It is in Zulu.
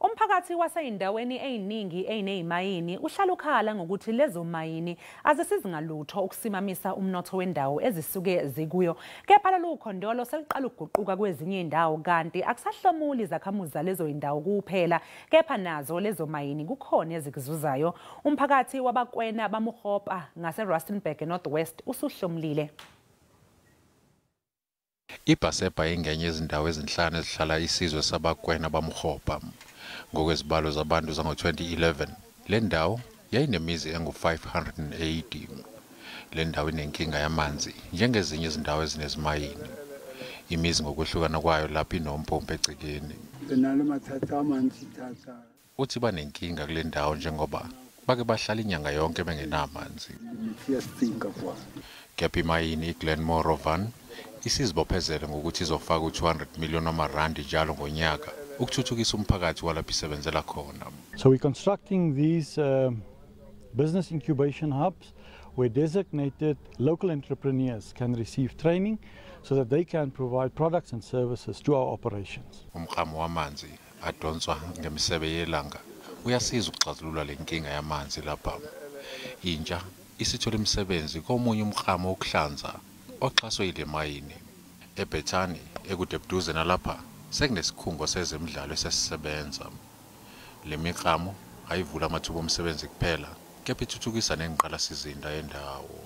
Umphakathi wasezindaweni eziningi ezinezimayini uhlala ukhala ngokuthi lezomayini azisizi ngalutho ukusimamisa umnotho wendawo ezisuke zikuyo. Kepha lolukhondolo seluqala ukuguquka kwezinye izindawo kanti akusahlomuli izakhamuzi zalezo zindawo kuphela. Kepha nazo lezomayini kukhona ezikuzuzayo. Umphakathi waBakwena Ba Mogopa ngaseRustenburg Northwest usuhlomulile. Ibasebha ingenye yezindawo ezinhlanu ezihlala isizwe sabakwena Ba Mogopa. Ngokwezibalo zabantu zango-2011, le ndawo yayinemizi engu-580. Le ndawo inenkinga yamanzi njengezinye izindawo ezinezimayini. Imizi ngokwehlukana kwayo lapho inompompo egcekeni. Uthi banenkinga kule ndawo njengoba bake bahlala inyanga yonke bengenamanzi. Kepha Imayini Glenmorovan isizibophezele ngokuthi izofaka u200 million wamarandi njalo ngonyaka ukuthuthukisa umphakathi walapho isebenzela khona. So we're constructing these business incubation hubs where designated local entrepreneurs can receive training so that they can provide products and services to our operations. Umkhamo wamanzi adonswa ngemisebe yelanga uyasiza ukuxazulula le nkinga yamanzi lapha. Intsha isithola imisebenzi komunye umkhamo wokuhlanza oxhaswe yilemayini. eBethani ekudebuduze nalapha sekunesikhungo sezemidlalo esesisebenza. Le miklamo ayivula amathuba omsebenzi kuphela kepha ithuthukisa nengqalasizinda yendawo.